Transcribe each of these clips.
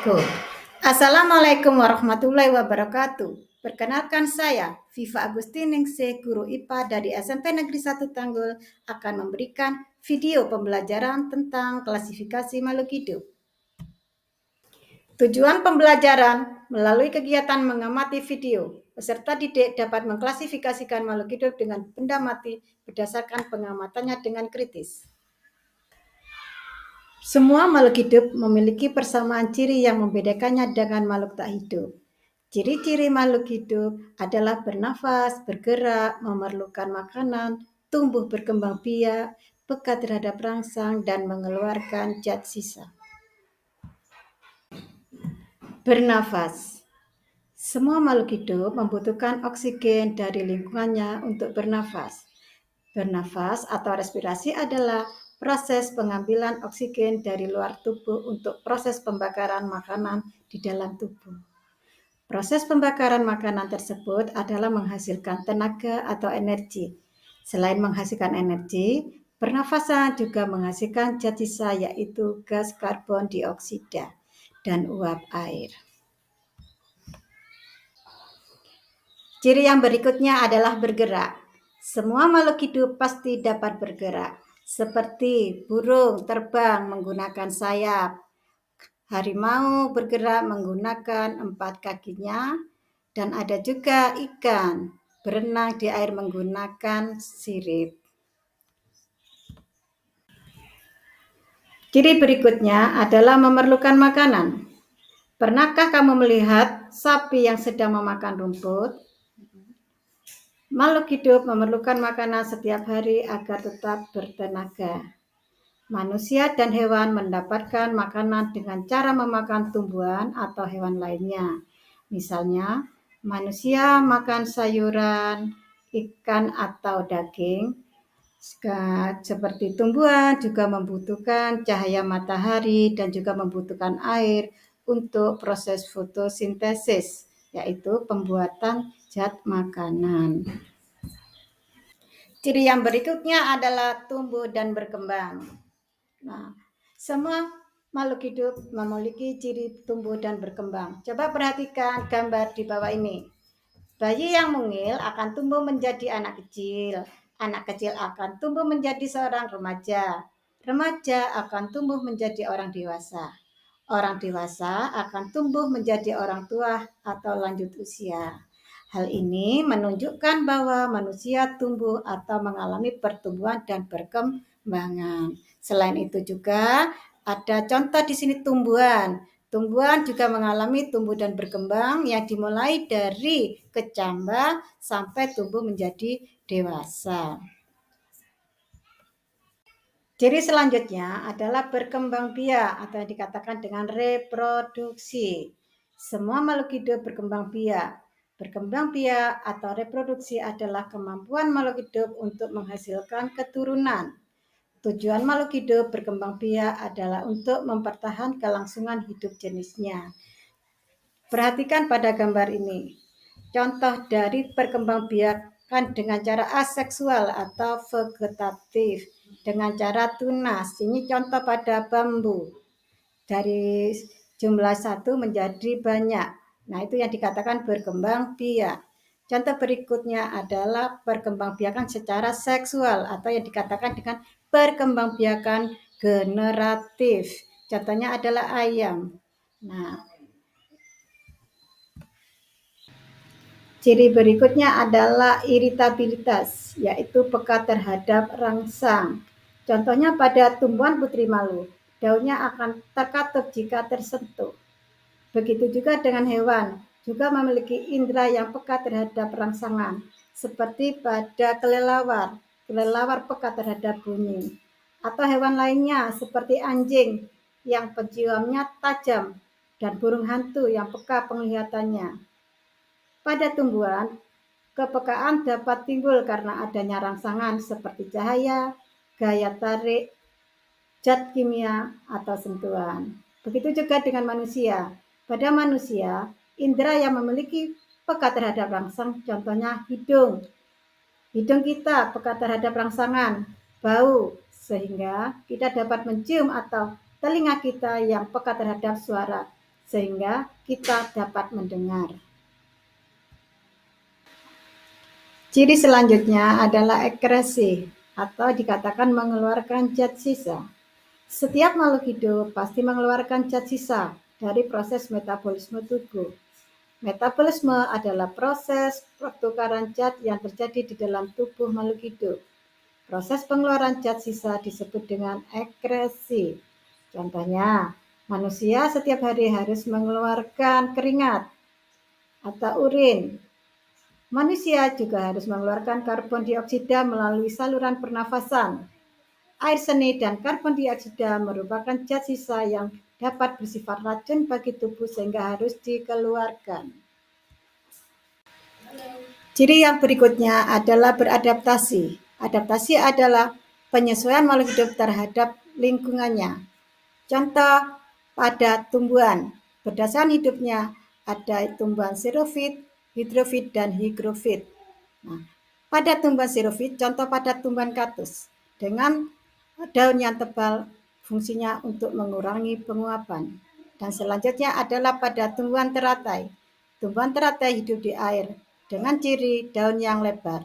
Go. Assalamualaikum warahmatullahi wabarakatuh. Perkenalkan saya, Viva Agustiningsih, guru IPA dari SMP Negeri 1 Tanggul, akan memberikan video pembelajaran tentang klasifikasi makhluk hidup. Tujuan pembelajaran melalui kegiatan mengamati video, peserta didik dapat mengklasifikasikan makhluk hidup dengan benda mati berdasarkan pengamatannya dengan kritis. Semua makhluk hidup memiliki persamaan ciri yang membedakannya dengan makhluk tak hidup. Ciri-ciri makhluk hidup adalah bernafas, bergerak, memerlukan makanan, tumbuh berkembang biak, peka terhadap rangsang, dan mengeluarkan zat sisa. Bernafas. Semua makhluk hidup membutuhkan oksigen dari lingkungannya untuk bernafas. Bernafas atau respirasi adalah proses pengambilan oksigen dari luar tubuh untuk proses pembakaran makanan di dalam tubuh. Proses pembakaran makanan tersebut adalah menghasilkan tenaga atau energi. Selain menghasilkan energi, pernafasan juga menghasilkan zat sisa yaitu gas karbon dioksida dan uap air. Ciri yang berikutnya adalah bergerak. Semua makhluk hidup pasti dapat bergerak, seperti burung terbang menggunakan sayap, harimau bergerak menggunakan 4 kakinya, dan ada juga ikan berenang di air menggunakan sirip. Ciri berikutnya adalah memerlukan makanan. Pernahkah kamu melihat sapi yang sedang memakan rumput? Makhluk hidup memerlukan makanan setiap hari agar tetap bertenaga. Manusia dan hewan mendapatkan makanan dengan cara memakan tumbuhan atau hewan lainnya. Misalnya, manusia makan sayuran, ikan atau daging. Seperti tumbuhan juga membutuhkan cahaya matahari dan juga membutuhkan air untuk proses fotosintesis, yaitu pembuatan zat makanan. Ciri yang berikutnya adalah tumbuh dan berkembang. Nah, semua makhluk hidup memiliki ciri tumbuh dan berkembang. Coba perhatikan gambar di bawah ini. Bayi yang mungil akan tumbuh menjadi anak kecil. Anak kecil akan tumbuh menjadi seorang remaja. Remaja akan tumbuh menjadi orang dewasa. Orang dewasa akan tumbuh menjadi orang tua atau lanjut usia. Hal ini menunjukkan bahwa manusia tumbuh atau mengalami pertumbuhan dan perkembangan. Selain itu juga ada contoh di sini tumbuhan. Tumbuhan juga mengalami tumbuh dan berkembang yang dimulai dari kecambah sampai tumbuh menjadi dewasa. Ciri selanjutnya adalah berkembang biak atau yang dikatakan dengan reproduksi. Semua makhluk hidup berkembang biak. Berkembang biak atau reproduksi adalah kemampuan makhluk hidup untuk menghasilkan keturunan. Tujuan makhluk hidup berkembang biak adalah untuk mempertahankan kelangsungan hidup jenisnya. Perhatikan pada gambar ini. Contoh dari perkembangbiakan dengan cara aseksual atau vegetatif dengan cara tunas. Ini contoh pada bambu. Dari jumlah 1 menjadi banyak. Nah, itu yang dikatakan berkembang biak. Contoh berikutnya adalah perkembangbiakan secara seksual atau yang dikatakan dengan perkembangbiakan generatif. Contohnya adalah ayam. Nah, ciri berikutnya adalah iritabilitas, yaitu peka terhadap rangsang. Contohnya pada tumbuhan putri malu, daunnya akan terkatup jika tersentuh. Begitu juga dengan hewan, juga memiliki indera yang peka terhadap rangsangan, seperti pada kelelawar. Kelelawar peka terhadap bunyi. Atau hewan lainnya seperti anjing yang penciumannya tajam dan burung hantu yang peka penglihatannya. Pada tumbuhan, kepekaan dapat timbul karena adanya rangsangan seperti cahaya, gaya tarik, zat kimia, atau sentuhan. Begitu juga dengan manusia. Pada manusia, indera yang memiliki peka terhadap rangsang, contohnya hidung. Hidung kita peka terhadap rangsangan, bau, sehingga kita dapat mencium atau telinga kita yang peka terhadap suara, sehingga kita dapat mendengar. Ciri selanjutnya adalah ekresi atau dikatakan mengeluarkan zat sisa. Setiap makhluk hidup pasti mengeluarkan zat sisa dari proses metabolisme tubuh. Metabolisme adalah proses pertukaran zat yang terjadi di dalam tubuh makhluk hidup. Proses pengeluaran zat sisa disebut dengan ekresi. Contohnya, manusia setiap hari harus mengeluarkan keringat atau urin. Manusia juga harus mengeluarkan karbon dioksida melalui saluran pernafasan. Air seni dan karbon dioksida merupakan zat sisa yang dapat bersifat racun bagi tubuh sehingga harus dikeluarkan. Ciri yang berikutnya adalah beradaptasi. Adaptasi adalah penyesuaian makhluk hidup terhadap lingkungannya. Contoh pada tumbuhan, berdasarkan hidupnya ada tumbuhan xerofit, hidrofit, dan higrofit. Nah, pada tumbuhan xerofit, contoh pada tumbuhan kaktus, dengan daun yang tebal fungsinya untuk mengurangi penguapan. Dan selanjutnya adalah pada tumbuhan teratai. Tumbuhan teratai hidup di air dengan ciri daun yang lebar.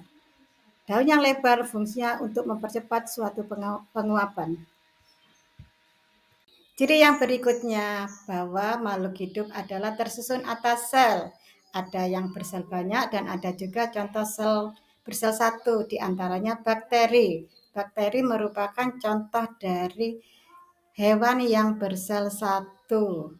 Daun yang lebar fungsinya untuk mempercepat suatu penguapan. Ciri yang berikutnya bahwa makhluk hidup adalah tersusun atas sel. Ada yang bersel banyak dan ada juga contoh sel bersel satu, diantaranya bakteri. Bakteri merupakan contoh dari hewan yang bersel satu.